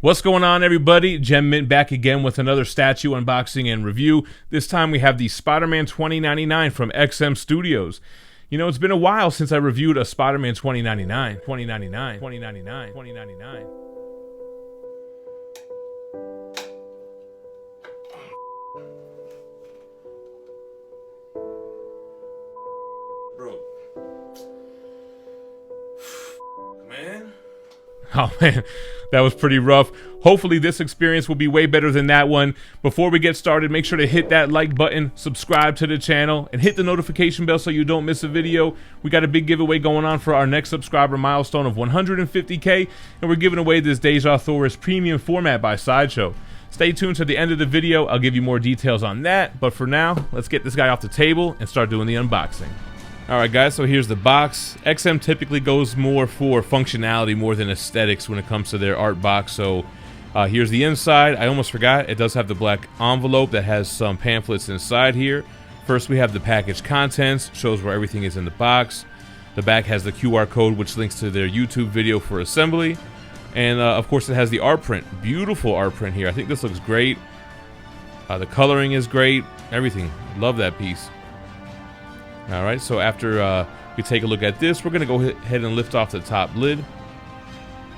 What's going on, everybody? GemMint back again with another statue unboxing and review. This time we have the Spider-Man 2099 from XM Studios. You know, it's been a while since I reviewed a Spider-Man 2099. Bro. Man. Oh man, that was pretty rough. Hopefully this experience will be way better than that one. Before we get started, make sure to hit that like button, subscribe to the channel, and hit the notification bell so you don't miss a video. We got a big giveaway going on for our next subscriber milestone of 150K, and we're giving away this Deja Thoris premium format by Sideshow. Stay tuned to the end of the video. I'll give you more details on that, but for now, let's get this guy off the table and start doing the unboxing. Alright guys, so here's the box. XM typically goes more for functionality more than aesthetics when it comes to their art box. So here's the inside. I almost forgot, it does have the black envelope that has some pamphlets inside here. First we have the package contents, shows where everything is in the box. The back has the QR code which links to their YouTube video for assembly. And of course it has the art print. Beautiful art print here. I think this looks great. The coloring is great. Everything. Love that piece. Alright, so after we take a look at this, we're going to go ahead and lift off the top lid.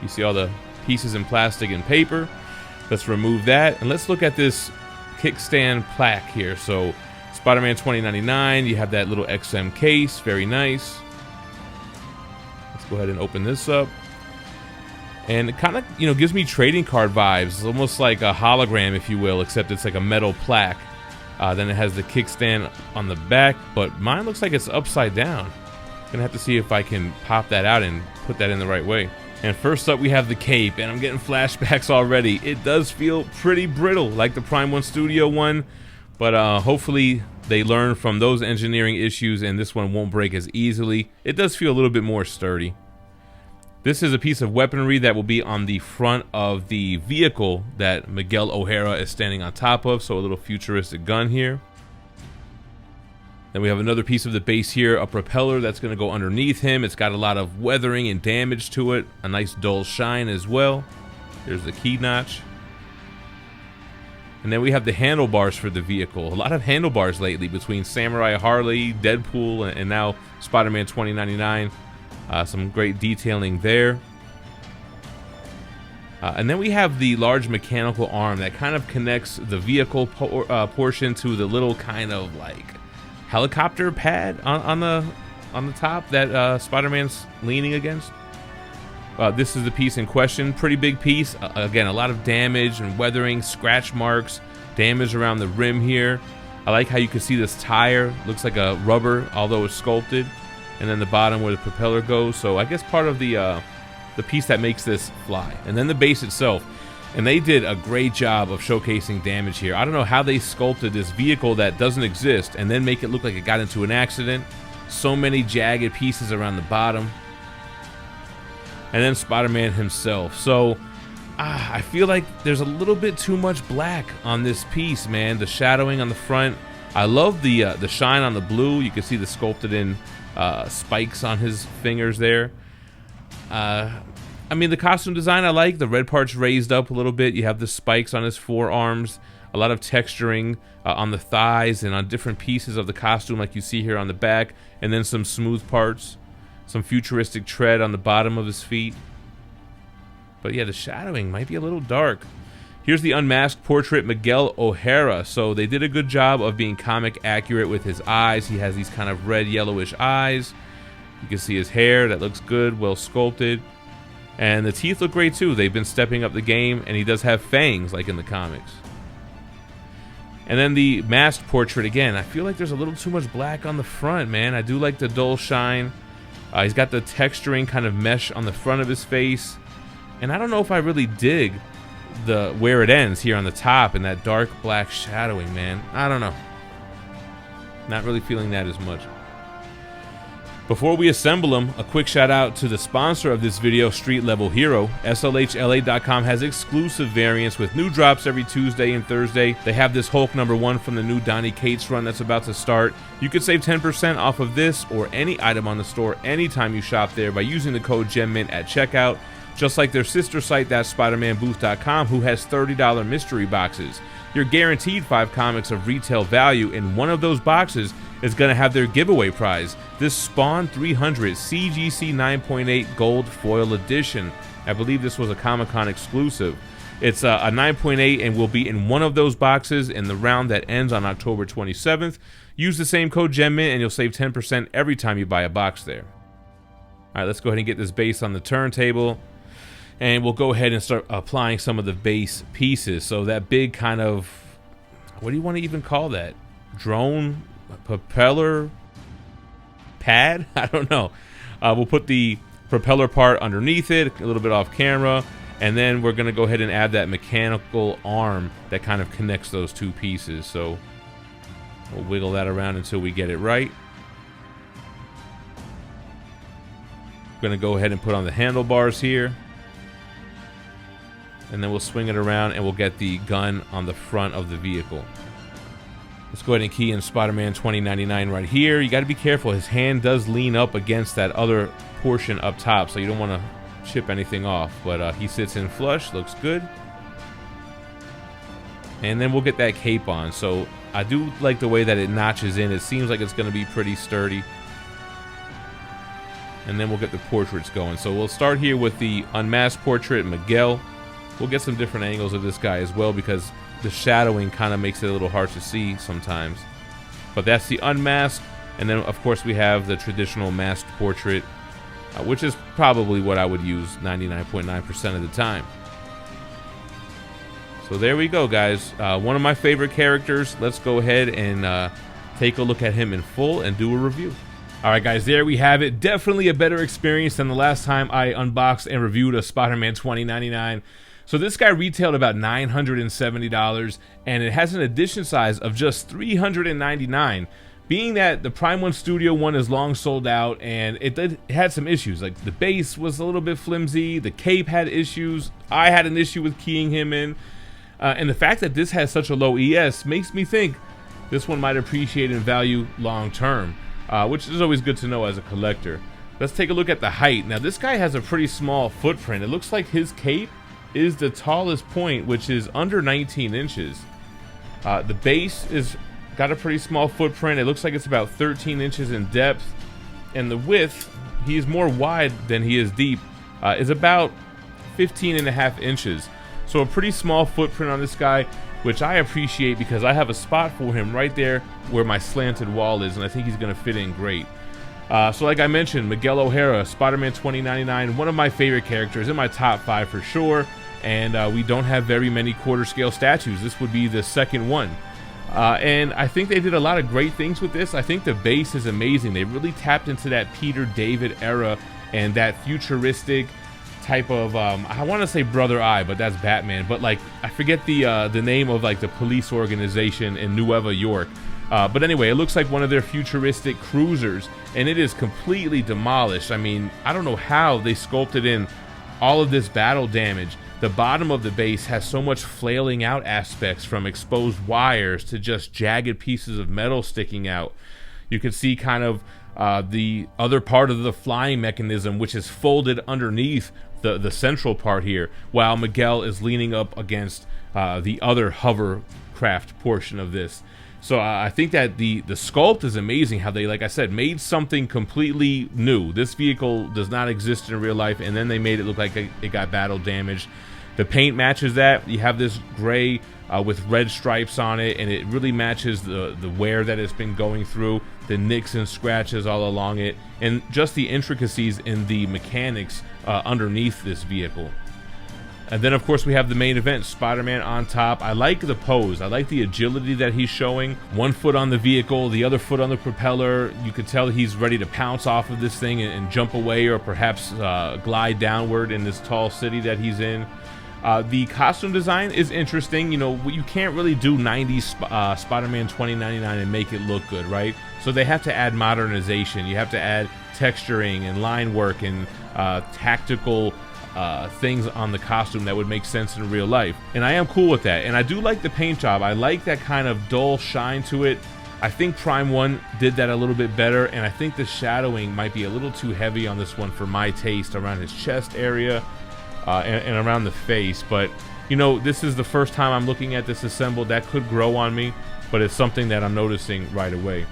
You see all the pieces in plastic and paper. Let's remove that, and let's look at this kickstand plaque here. So, Spider-Man 2099, you have that little XM case, very nice. Let's go ahead and open this up. And it kind of, you know, gives me trading card vibes. It's almost like a hologram, if you will, except it's like a metal plaque. Then it has the kickstand on the back, but mine looks like it's upside down. Gonna have to see if I can pop that out and put that in the right way. And first up we have the cape, and I'm getting flashbacks already. It does feel pretty brittle, like the Prime 1 Studio one, but hopefully they learn from those engineering issues and this one won't break as easily. It does feel a little bit more sturdy. This is a piece of weaponry that will be on the front of the vehicle that Miguel O'Hara is standing on top of, so a little futuristic gun here. Then we have another piece of the base here, a propeller that's going to go underneath him. It's got a lot of weathering and damage to it, a nice dull shine as well. There's the key notch. And then we have the handlebars for the vehicle. A lot of handlebars lately between Samurai Harley, Deadpool, and now Spider-Man 2099. Some great detailing there. And then we have the large mechanical arm that kind of connects the vehicle portion to the little kind of like helicopter pad on the top that Spider-Man's leaning against. This is the piece in question. Pretty big piece. Again, a lot of damage and weathering, scratch marks, damage around the rim here. I like how you can see this tire. Looks like a rubber, although it's sculpted. And then the bottom where the propeller goes. So I guess part of the piece that makes this fly. And then the base itself. And they did a great job of showcasing damage here. I don't know how they sculpted this vehicle that doesn't exist and then make it look like it got into an accident. So many jagged pieces around the bottom. And then Spider-Man himself. So I feel like there's a little bit too much black on this piece, man. The shadowing on the front. I love the shine on the blue. You can see the sculpted in spikes on his fingers there. I mean, the costume design I like. The red part's raised up a little bit. You have the spikes on his forearms. A lot of texturing on the thighs and on different pieces of the costume like you see here on the back. And then some smooth parts. Some futuristic tread on the bottom of his feet. But yeah, the shadowing might be a little dark. Here's the unmasked portrait Miguel O'Hara. So they did a good job of being comic accurate with his eyes. He has these kind of red yellowish eyes. You can see his hair. That looks good, well sculpted. And the teeth look great too. They've been stepping up the game, and he does have fangs like in the comics. And then the masked portrait again. I feel like there's a little too much black on the front, man. I do like the dull shine. He's got the texturing kind of mesh on the front of his face. And I don't know if I really dig where it ends here on the top and that dark black shadowing, man. I don't know. Not really feeling that as much. Before we assemble them, a quick shout out to the sponsor of this video, Street Level Hero. SLHLA.com has exclusive variants with new drops every Tuesday and Thursday. They have this Hulk #1 from the new Donny Cates run that's about to start. You could save 10% off of this or any item on the store anytime you shop there by using the code GEMMINT at checkout. just like their sister site, THATSPIDERMANBOOTH.com, who has $30 mystery boxes. You're guaranteed 5 comics of retail value, and one of those boxes is going to have their giveaway prize, this Spawn 300 CGC 9.8 Gold Foil Edition. I believe this was a Comic-Con exclusive. It's a 9.8 and will be in one of those boxes in the round that ends on October 27th. Use the same code GemMint and you'll save 10% every time you buy a box there. Alright, let's go ahead and get this base on the turntable. And we'll go ahead and start applying some of the base pieces. So that big kind of, what do you want to even call that? Drone? Propeller? Pad? I don't know. We'll put the propeller part underneath it, a little bit off camera. And then we're going to go ahead and add that mechanical arm that kind of connects those two pieces. So we'll wiggle that around until we get it right. Going to go ahead and put on the handlebars here. And then we'll swing it around and we'll get the gun on the front of the vehicle. Let's go ahead and key in Spider-Man 2099 right here. You got to be careful. His hand does lean up against that other portion up top, so you don't want to chip anything off, but he sits in flush, looks good. And then we'll get that cape on. So I do like the way that it notches in. It seems like it's going to be pretty sturdy. And then we'll get the portraits going. So we'll start here with the unmasked portrait, Miguel. We'll get some different angles of this guy as well because the shadowing kind of makes it a little hard to see sometimes. But that's the unmasked. And then of course we have the traditional masked portrait, which is probably what I would use 99.9% of the time. So there we go, guys. One of my favorite characters. Let's go ahead and take a look at him in full and do a review. Alright guys, there we have it. Definitely a better experience than the last time I unboxed and reviewed a Spider-Man 2099. So this guy retailed about $970, and it has an edition size of just $399. Being that the Prime 1 Studio one is long sold out, and it had some issues. Like the base was a little bit flimsy, the cape had issues, I had an issue with keying him in, and the fact that this has such a low ES makes me think this one might appreciate in value long term, which is always good to know as a collector. Let's take a look at the height. Now this guy has a pretty small footprint. It looks like his cape is the tallest point, which is under 19 inches. The base is got a pretty small footprint. It looks like it's about 13 inches in depth, and the width, he's more wide than he is deep, is about 15.5 inches. So a pretty small footprint on this guy, which I appreciate because I have a spot for him right there where my slanted wall is, and I think he's going to fit in great. So like I mentioned, Miguel O'Hara, Spider-Man 2099, one of my favorite characters, in my top 5 for sure, and we don't have very many quarter scale statues. This would be the second one. And I think they did a lot of great things with this. I think the base is amazing. They really tapped into that Peter David era and that futuristic type of, I want to say Brother Eye, but that's Batman. But like, I forget the name of like the police organization in Nueva York. But anyway, it looks like one of their futuristic cruisers, and it is completely demolished. I mean, I don't know how they sculpted in all of this battle damage. The bottom of the base has so much flailing out aspects, from exposed wires to just jagged pieces of metal sticking out. You can see kind of the other part of the flying mechanism, which is folded underneath the central part here, while Miguel is leaning up against the other hovercraft portion of this. So I think that the sculpt is amazing, how they, like I said, made something completely new. This vehicle does not exist in real life, and then they made it look like it got battle damaged. The paint matches that. You have this gray with red stripes on it, and it really matches the wear that it's been going through, the nicks and scratches all along it, and just the intricacies in the mechanics underneath this vehicle. And then of course we have the main event, Spider-Man on top. I like the pose. I like the agility that he's showing. One foot on the vehicle, the other foot on the propeller. You could tell he's ready to pounce off of this thing and jump away, or perhaps glide downward in this tall city that he's in. The costume design is interesting. You know, you can't really do 90s Spider-Man 2099 and make it look good, right? So they have to add modernization. You have to add texturing and line work and tactical things on the costume that would make sense in real life. And I am cool with that. And I do like the paint job. I like that kind of dull shine to it. I think Prime 1 did that a little bit better, and I think the shadowing might be a little too heavy on this one for my taste around his chest area. and around the face. But you know, this is the first time I'm looking at this assembled. That could grow on me, but it's something that I'm noticing right away.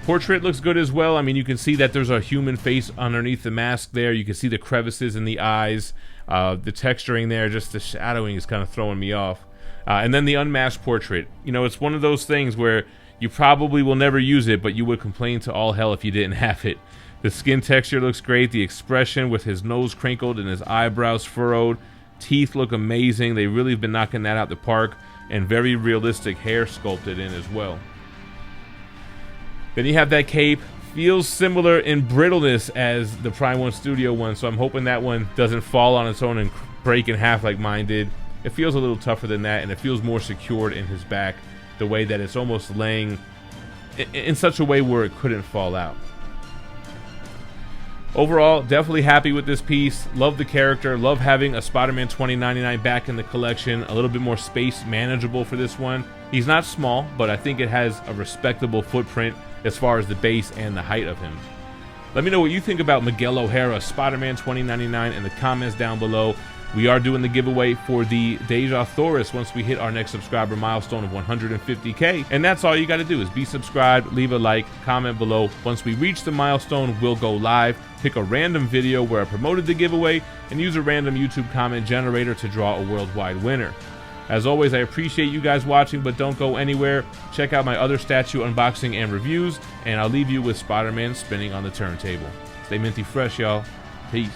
Portrait looks good as well. I mean, you can see that there's a human face underneath the mask there. You can see the crevices in the eyes, the texturing there, just the shadowing is kind of throwing me off. And then the unmasked portrait. You know, it's one of those things where you probably will never use it, but you would complain to all hell if you didn't have it. The skin texture looks great. The expression with his nose crinkled and his eyebrows furrowed. Teeth look amazing. They really have been knocking that out the park. And very realistic hair sculpted in as well. Then you have that cape. Feels similar in brittleness as the Prime 1 Studio one, so I'm hoping that one doesn't fall on its own and break in half like mine did. It feels a little tougher than that, and it feels more secured in his back, the way that it's almost laying in such a way where it couldn't fall out. Overall, definitely happy with this piece. Love the character. Love having a Spider-Man 2099 back in the collection. A little bit more space manageable for this one. He's not small, but I think it has a respectable footprint as far as the base and the height of him. Let me know what you think about Miguel O'Hara Spider-Man 2099 in the comments down below. We are doing the giveaway for the Deja Thoris once we hit our next subscriber milestone of 150K. And that's all you got to do is be subscribed, leave a like, comment below. Once we reach the milestone, we'll go live, pick a random video where I promoted the giveaway, and use a random YouTube comment generator to draw a worldwide winner. As always, I appreciate you guys watching, but don't go anywhere. Check out my other statue unboxing and reviews, and I'll leave you with Spider-Man spinning on the turntable. Stay minty fresh, y'all. Peace.